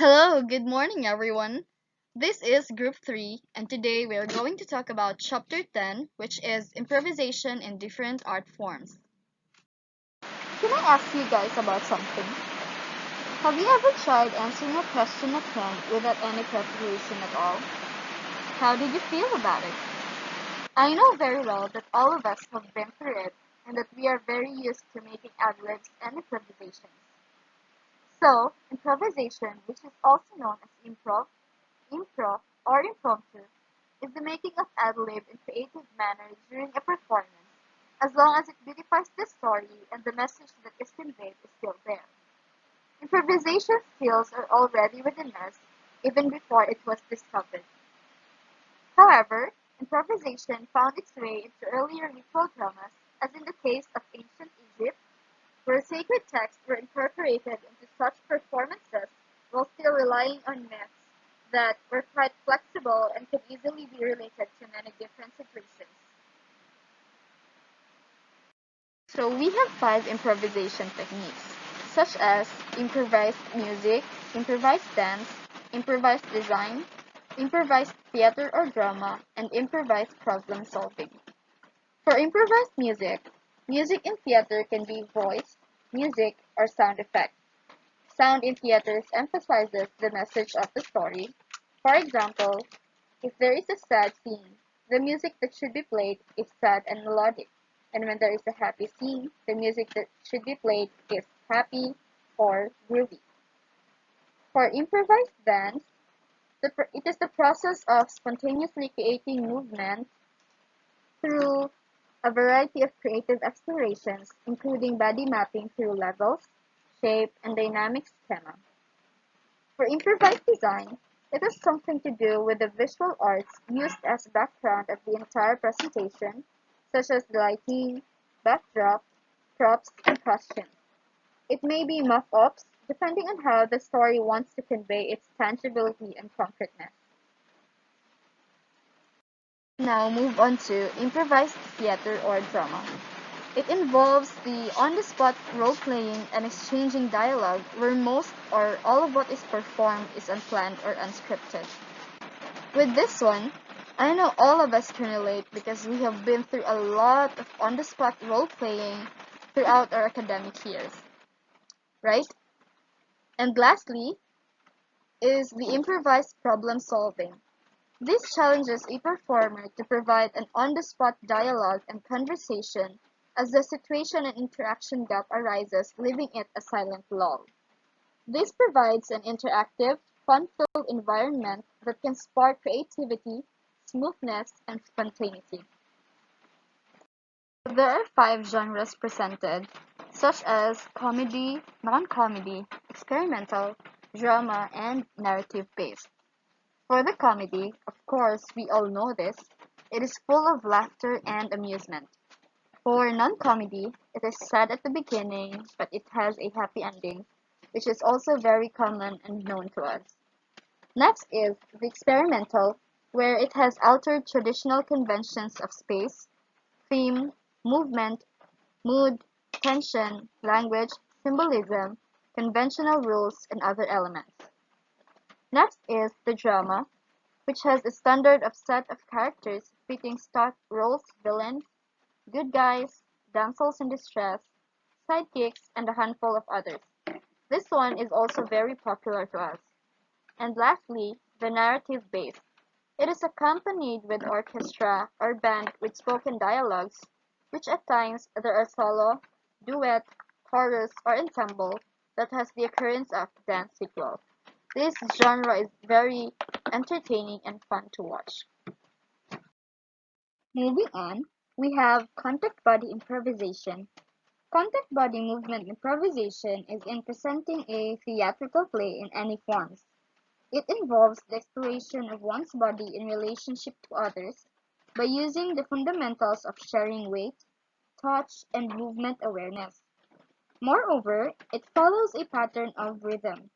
Hello, good morning, everyone. This is Group 3, and today we are going to talk about Chapter 10, which is improvisation in different art forms. Can I ask you guys about something? Have you ever tried answering a question at hand without any preparation at all? How did you feel about it? I know very well that all of us have been through it, and that we are very used to making ad-libs and improvisations. So, improvisation, which is also known as improv, or impromptu, is the making of ad-lib in creative manner during a performance, as long as it beautifies the story and the message that is conveyed is still there. Improvisation skills are already within us, even before it was discovered. However, improvisation found its way into earlier ritual dramas, as in the case of ancient Egypt, where sacred texts were incorporated into such performances while still relying on myths that were quite flexible and could easily be related to many different situations. So we have five improvisation techniques, such as improvised music, improvised dance, improvised design, improvised theater or drama, and improvised problem solving. For improvised music, music in theater can be voice, music, or sound effect. Sound in theaters emphasizes the message of the story. For example, if there is a sad scene, the music that should be played is sad and melodic. And when there is a happy scene, the music that should be played is happy or groovy. For improvised dance, it is the process of spontaneously creating movement through a variety of creative explorations, including body mapping through levels, shape, and dynamic schema. For improvised design, it has something to do with the visual arts used as background of the entire presentation, such as lighting, backdrop, props, and costumes. It may be mock-ups, depending on how the story wants to convey its tangibility and concreteness. Now move on to improvised theater or drama. It involves the on-the-spot role-playing and exchanging dialogue where most or all of what is performed is unplanned or unscripted. With this one, I know all of us can relate because we have been through a lot of on-the-spot role-playing throughout our academic years, right? And lastly is the improvised problem solving. This challenges a performer to provide an on-the-spot dialogue and conversation as the situation and interaction gap arises, leaving it a silent lull. This provides an interactive, fun-filled environment that can spark creativity, smoothness, and spontaneity. There are five genres presented, such as comedy, non-comedy, experimental, drama, and narrative-based. For the comedy, of course, we all know this, it is full of laughter and amusement. For non-comedy, it is sad at the beginning, but it has a happy ending, which is also very common and known to us. Next is the experimental, where it has altered traditional conventions of space, theme, movement, mood, tension, language, symbolism, conventional rules, and other elements. Next is the drama, which has a standard of set of characters fitting stock roles, villains, good guys, damsels in distress, sidekicks, and a handful of others. This one is also very popular to us. And lastly, the narrative base. It is accompanied with orchestra or band with spoken dialogues, which at times there are solo, duet, chorus, or ensemble that has the occurrence of dance sequel. This genre is very entertaining and fun to watch. Moving on, we have contact body improvisation. Contact body movement improvisation is in presenting a theatrical play in any forms. It involves the exploration of one's body in relationship to others by using the fundamentals of sharing weight, touch, and movement awareness. Moreover, it follows a pattern of rhythm.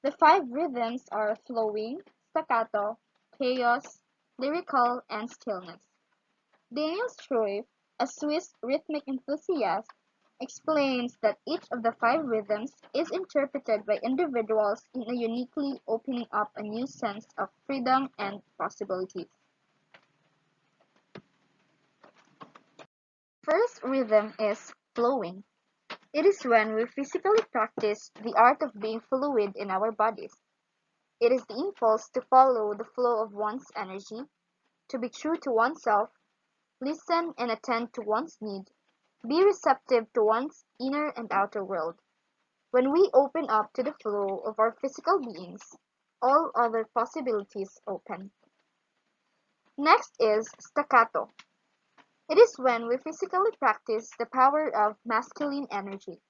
The five rhythms are flowing, staccato, chaos, lyrical, and stillness. Daniel Struve, a Swiss rhythmic enthusiast, explains that each of the five rhythms is interpreted by individuals in a uniquely opening up a new sense of freedom and possibilities. First rhythm is flowing. It is when we physically practice the art of being fluid in our bodies. It is the impulse to follow the flow of one's energy, to be true to oneself, listen and attend to one's need, be receptive to one's inner and outer world. When we open up to the flow of our physical beings, all other possibilities open. Next is staccato. It is when we physically practice the power of masculine energy.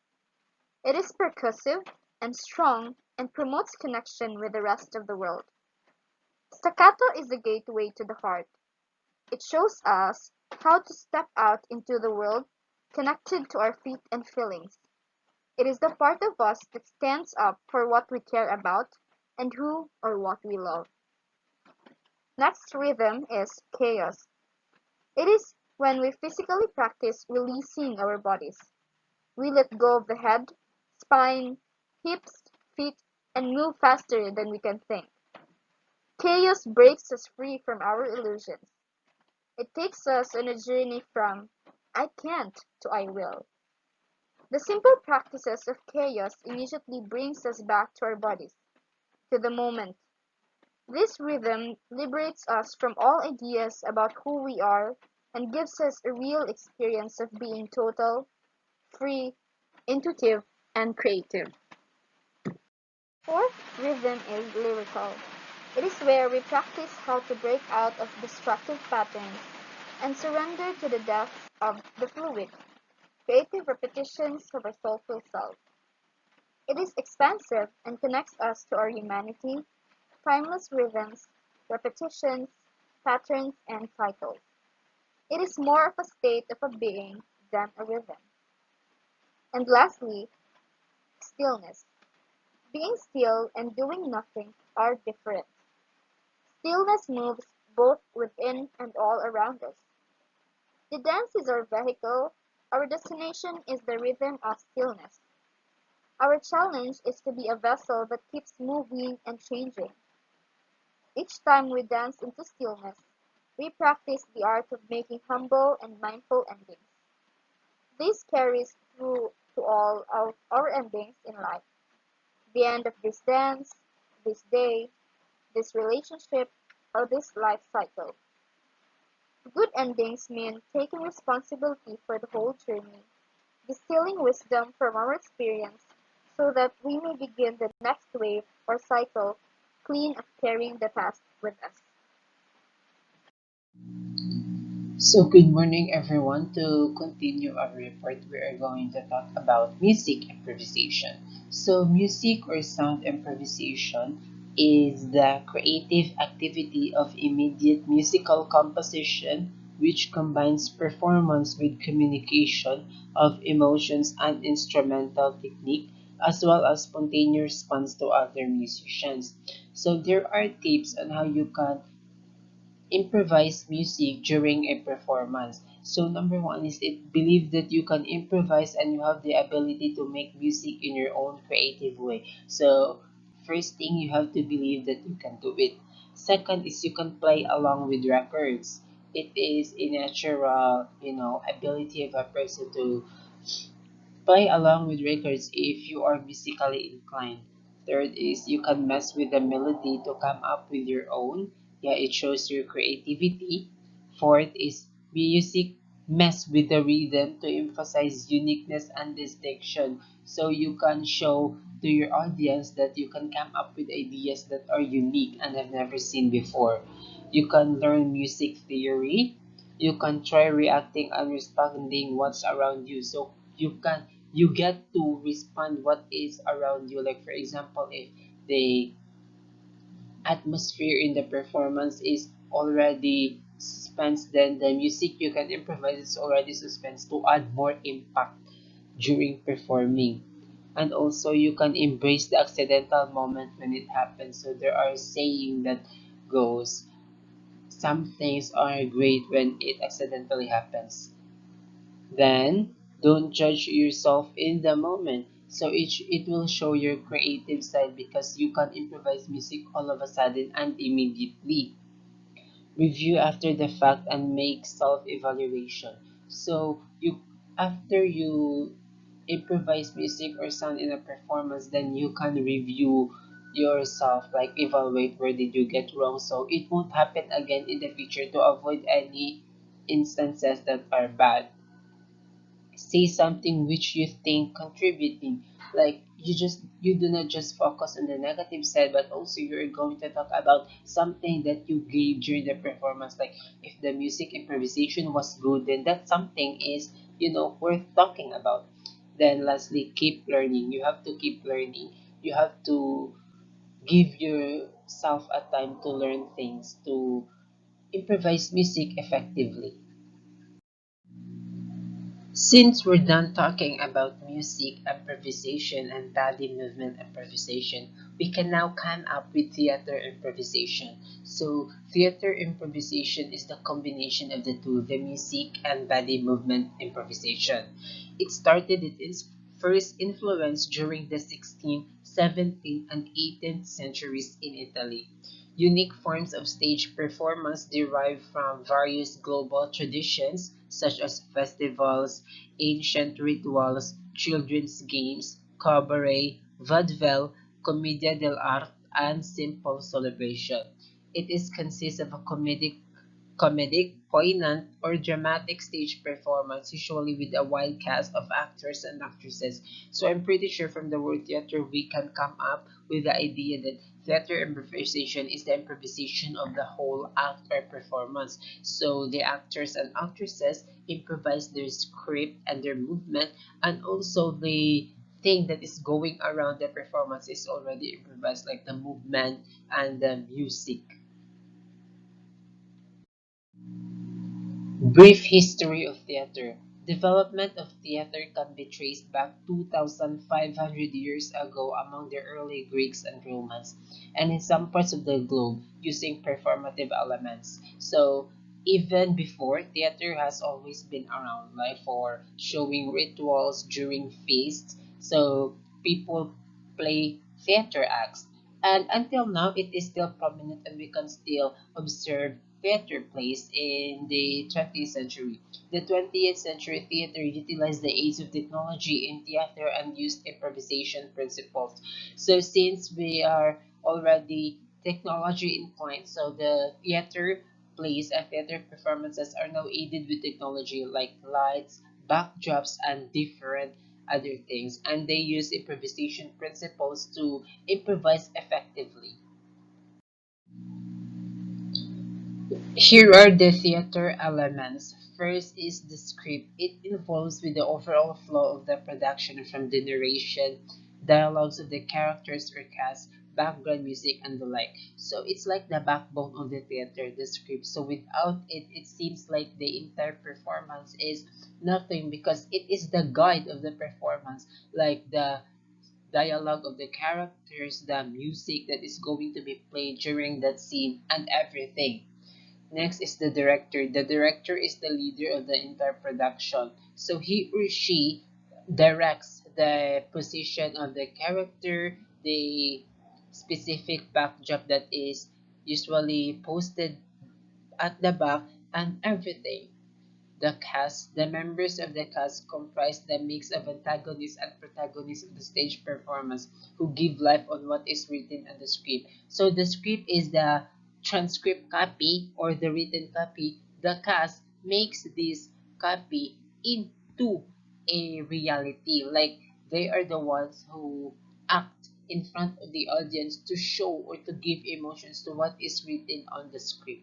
It is percussive and strong and promotes connection with the rest of the world. Staccato is the gateway to the heart. It shows us how to step out into the world connected to our feet and feelings. It is the part of us that stands up for what we care about and who or what we love. Next rhythm is chaos. It is when we physically practice releasing our bodies. We let go of the head, spine, hips, feet, and move faster than we can think. Chaos breaks us free from our illusions. It takes us on a journey from "I can't" to "I will." The simple practices of chaos immediately brings us back to our bodies, to the moment. This rhythm liberates us from all ideas about who we are and gives us a real experience of being total, free, intuitive, and creative. Fourth rhythm is lyrical. It is where we practice how to break out of destructive patterns and surrender to the depths of the fluid, creative repetitions of our soulful self. It is expansive and connects us to our humanity, timeless rhythms, repetitions, patterns, and cycles. It is more of a state of a being than a rhythm. And lastly, stillness. Being still and doing nothing are different. Stillness moves both within and all around us. The dance is our vehicle, our destination is the rhythm of stillness. Our challenge is to be a vessel that keeps moving and changing. Each time we dance into stillness, we practice the art of making humble and mindful endings. This carries through to all of our endings in life. The end of this dance, this day, this relationship, or this life cycle. Good endings mean taking responsibility for the whole journey, distilling wisdom from our experience so that we may begin the next wave or cycle clean of carrying the past with us. So, good morning, everyone. To continue our report, we are going to talk about music improvisation. So, music or sound improvisation is the creative activity of immediate musical composition which combines performance with communication of emotions and instrumental technique as well as spontaneous response to other musicians. So, there are tips on how you can improvise music during a performance. So number one is it believe that you can improvise and you have the ability to make music in your own creative way. So first thing you have to believe that you can do it. Second is you can play along with records. It is a natural, ability of a person to play along with records if you are musically inclined. Third is you can mess with the melody to come up with your own. Yeah, it shows your creativity. Fourth is music mess with the rhythm to emphasize uniqueness and distinction. So you can show to your audience that you can come up with ideas that are unique and have never seen before. You can learn music theory. You can try reacting and responding what's around you. So you get to respond what is around you. Like for example, if the atmosphere in the performance is already suspense, then the music you can improvise is already suspense to add more impact during performing. And also you can embrace the accidental moment when it happens. So there are saying that goes, some things are great when it accidentally happens. Then Don't judge yourself in the moment. So it will show your creative side because you can improvise music all of a sudden and immediately. Review after the fact and make self-evaluation. So you after you improvise music or sound in a performance, then you can review yourself, like evaluate where did you get wrong so it won't happen again in the future to avoid any instances that are bad. Say something which you think contributing, like you do not just focus on the negative side but also you're going to talk about something that you gave during the performance, like if the music improvisation was good then that something is worth talking about. Then lastly, keep learning. You have to keep learning. You have to give yourself a time to learn things, to improvise music effectively. Since we're done talking about music improvisation and body movement improvisation, we can now come up with theater improvisation. So, theater improvisation is the combination of the two, the music and body movement improvisation. It started its first influence during the 16th, 17th, and 18th centuries in Italy. Unique forms of stage performance derive from various global traditions such as festivals, ancient rituals, children's games, cabaret, vaudeville, commedia dell'arte, and simple celebration. It is consists of a comedic, poignant, or dramatic stage performance, usually with a wide cast of actors and actresses. So I'm pretty sure from the word theater, we can come up with the idea that theater improvisation is the improvisation of the whole act or performance. So the actors and actresses improvise their script and their movement, and also the thing that is going around the performance is already improvised, like the movement and the music. Brief history of theater. Development of theater can be traced back 2,500 years ago among the early Greeks and Romans, and in some parts of the globe using performative elements. So, even before, theater has always been around, like for showing rituals during feasts. So, people play theater acts. And until now, it is still prominent, and we can still observe theater plays in the 20th century. The 20th century theater utilized the age of technology in theater and used improvisation principles. So since we are already technology inclined, so the theater plays and theater performances are now aided with technology like lights, backdrops, and different other things. And they use improvisation principles to improvise effectively. Here are the theater elements. First is the script. It involves with the overall flow of the production from the narration, dialogues of the characters or cast, background music, and the like. So it's like the backbone of the theater, the script. So without it, it seems like the entire performance is nothing because it is the guide of the performance, like the dialogue of the characters, the music that is going to be played during that scene, and everything. Next is the director. The director is the leader of the entire production. So he or she directs the position of the character, the specific backdrop that is usually posted at the back, and everything. The cast, the members of the cast comprise the mix of antagonists and protagonists of the stage performance who give life on what is written on the script. So the script is the transcript copy or the written copy. The cast makes this copy into a reality. Like they are the ones who act in front of the audience to show or to give emotions to what is written on the script.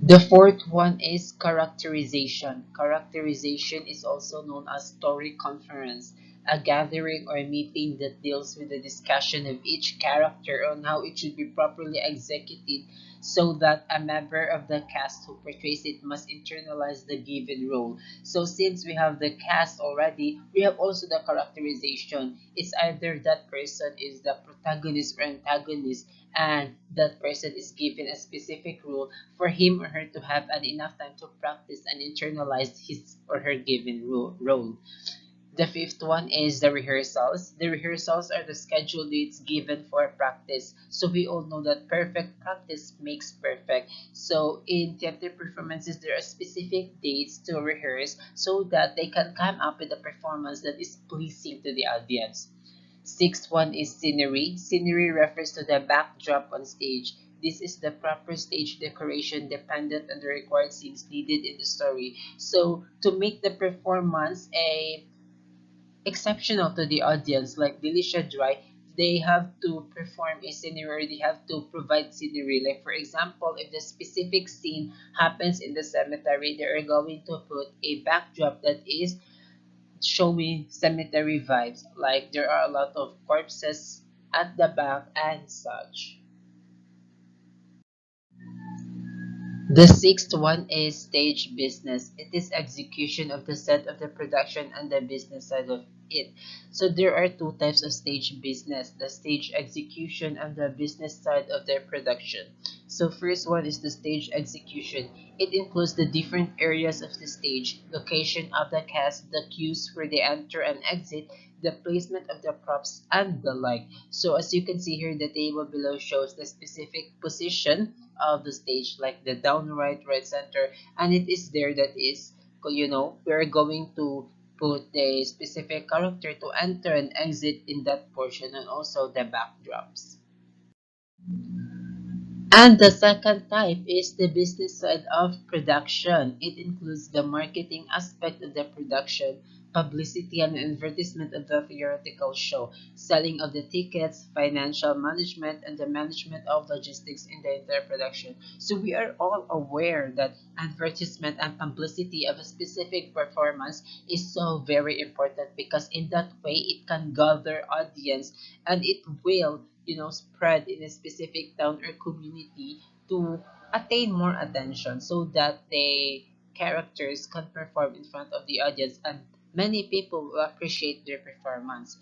The fourth one is characterization. Characterization is also known as story conference. a gathering or meeting that deals with the discussion of each character on how it should be properly executed so that a member of the cast who portrays it must internalize the given role. So since we have the cast already, we have also the characterization. It's either that person is the protagonist or antagonist, and that person is given a specific role for him or her to have an enough time to practice and internalize his or her given role. The fifth one is the rehearsals. The rehearsals are the scheduled dates given for practice. So we all know that perfect practice makes perfect. So in theater performances, there are specific dates to rehearse so that they can come up with a performance that is pleasing to the audience. Sixth one is scenery. Scenery refers to the backdrop on stage. This is the proper stage decoration dependent on the required scenes needed in the story. So to make the performance a exceptional to the audience, like Delisha Dry, they have to perform a scenery, they have to provide scenery. Like, for example, if the specific scene happens in the cemetery, they are going to put a backdrop that is showing cemetery vibes. Like, there are a lot of corpses at the back and such. The sixth one is stage business. It is execution of the set of the production and the business side of it. So there are two types of stage business, the stage execution and the business side of their production. So first one is the stage execution. It includes the different areas of the stage, location of the cast, the cues where they enter and exit, the placement of the props, and the like. So as you can see here, the table below shows the specific position of the stage, like the down right center, and it is there that is, we're going to put a specific character to enter and exit in that portion, and also the backdrops. And the second type is the business side of production. It includes the marketing aspect of the production, publicity and advertisement of the theoretical show, selling of the tickets, financial management, and the management of logistics in the entire production. So we are all aware that advertisement and publicity of a specific performance is so very important, because in that way it can gather audience, and it will spread in a specific town or community to attain more attention, so that the characters can perform in front of the audience and many people will appreciate their performance.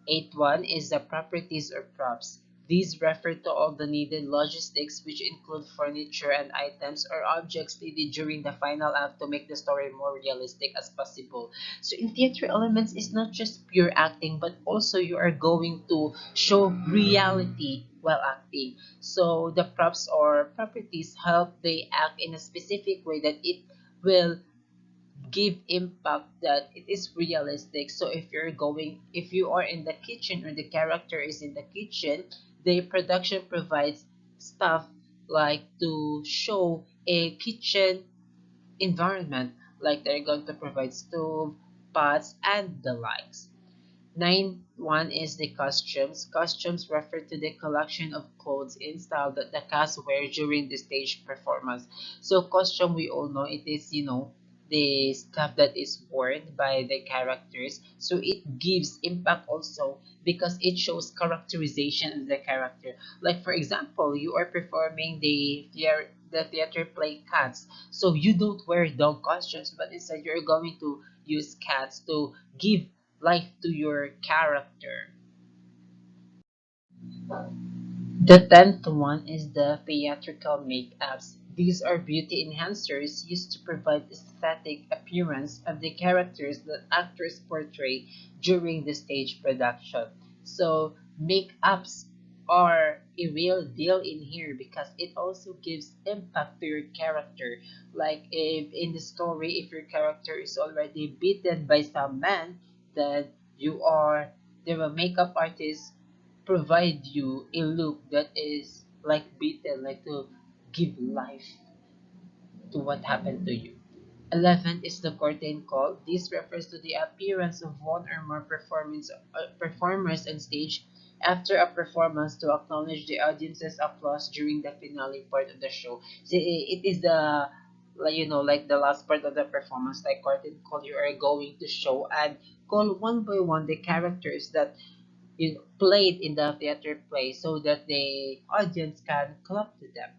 Eighth one is the properties or props. These refer to all the needed logistics, which include furniture and items or objects needed during the final act to make the story more realistic as possible. So in theater elements, it's not just pure acting, but also you are going to show reality while acting. So the props or properties help they act in a specific way that it will give impact, that it is realistic. So if you are in the kitchen or the character is in the kitchen, the production provides stuff like to show a kitchen environment, like they're going to provide stove, pots, and the likes. Nine one is the costumes. Costumes refer to the collection of clothes in style that the cast wear during the stage performance. So costume, we all know it is, the stuff that is worn by the characters. So it gives impact also because it shows characterization of the character. Like for example, you are performing the theater play Cats. So you don't wear dog costumes, but instead you're going to use cats to give life to your character. The tenth one is the theatrical makeups. These are beauty enhancers used to provide aesthetic appearance of the characters that actors portray during the stage production. So makeups are a real deal in here because it also gives impact to your character. Like if in the story, if your character is already beaten by some man, then you are the makeup artist provide you a look that is like beaten, like to give life to what happened to you. 11th is the curtain call. This refers to the appearance of one or more performers on stage after a performance to acknowledge the audience's applause during the finale part of the show. So it is the like like the last part of the performance, like curtain call, you are going to show and call one by one the characters that you played in the theater play so that the audience can clap to them.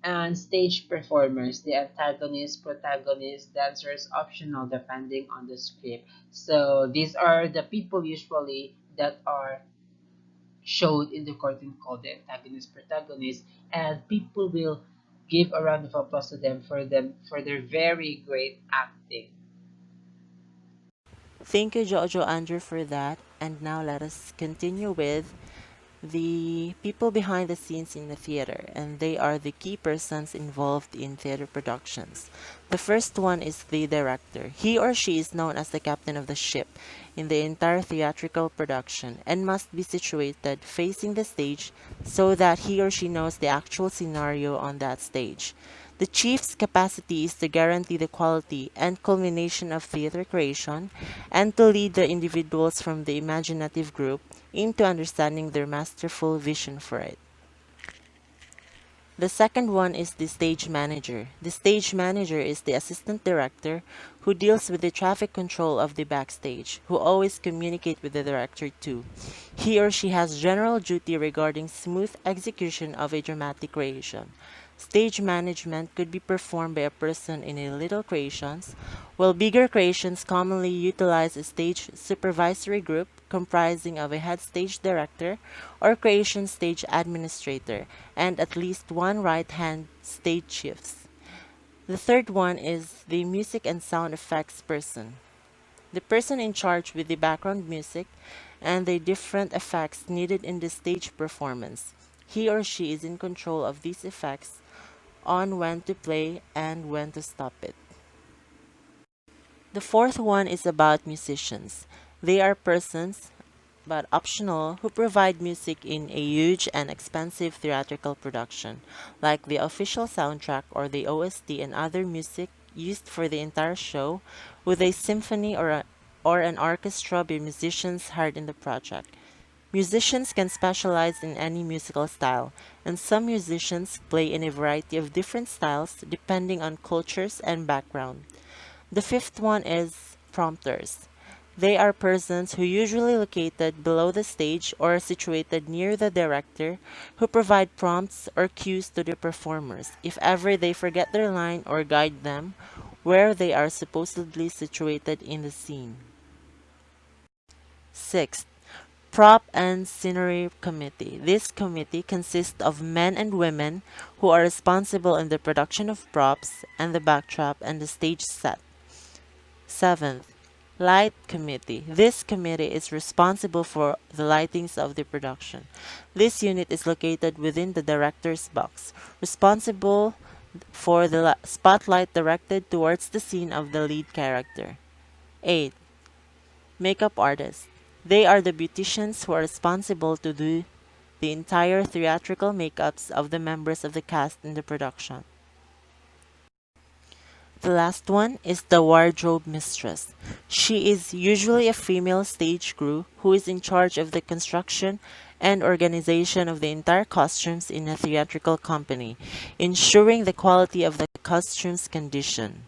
And stage performers, the antagonist, protagonist, dancers, optional depending on the script. So these are the people usually that are showed in the curtain called the antagonist, protagonist, and people will give a round of applause to them for their very great acting. Thank you, Jojo Andrew, for that. And now let us continue with the people behind the scenes in the theater, and they are the key persons involved in theater productions. The first one is the director. He or she is known as the captain of the ship in the entire theatrical production and must be situated facing the stage so that he or she knows the actual scenario on that stage. The chief's capacity is to guarantee the quality and culmination of theater creation and to lead the individuals from the imaginative group into understanding their masterful vision for it. The second one is the stage manager. The stage manager is the assistant director who deals with the traffic control of the backstage, who always communicate with the director too. He or she has general duty regarding smooth execution of a dramatic creation. Stage management could be performed by a person in a little creations, while bigger creations commonly utilize a stage supervisory group comprising of a head stage director or creation stage administrator and at least one right-hand stage chiefs. The third one is the music and sound effects person. The person in charge with the background music and the different effects needed in the stage performance. He or she is in control of these effects on when to play and when to stop it. The fourth one is about musicians. They are persons, but optional, who provide music in a huge and expensive theatrical production, like the official soundtrack or the OST and other music used for the entire show, with a symphony or an orchestra by musicians hired in the project. Musicians can specialize in any musical style, and some musicians play in a variety of different styles depending on cultures and background. The fifth one is prompters. They are persons who usually located below the stage or situated near the director who provide prompts or cues to the performers if ever they forget their line or guide them where they are supposedly situated in the scene. Sixth, Prop and Scenery Committee. This committee consists of men and women who are responsible in the production of props and the backdrop and the stage set. Seventh, Light Committee. This committee is responsible for the lightings of the production. This unit is located within the director's box, responsible for the spotlight directed towards the scene of the lead character. 8. Makeup artists. They are the beauticians who are responsible to do the entire theatrical makeups of the members of the cast in the production. The last one is the wardrobe mistress. She is usually a female stage crew who is in charge of the construction and organization of the entire costumes in a theatrical company, ensuring the quality of the costumes condition.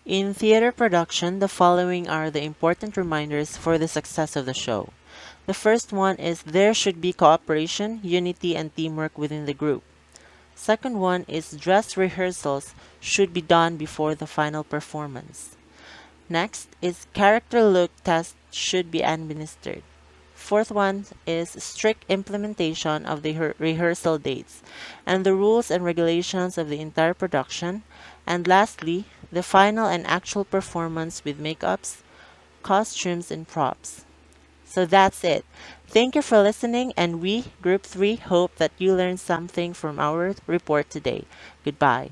In theater production, the following are the important reminders for the success of the show. The first one is there should be cooperation, unity, and teamwork within the group. Second one is dress rehearsals should be done before the final performance. Next is character look test should be administered. Fourth one is strict implementation of the rehearsal dates and the rules and regulations of the entire production. And lastly, the final and actual performance with makeups, costumes, and props. So that's it. Thank you for listening, and we, Group 3, hope that you learned something from our report today. Goodbye.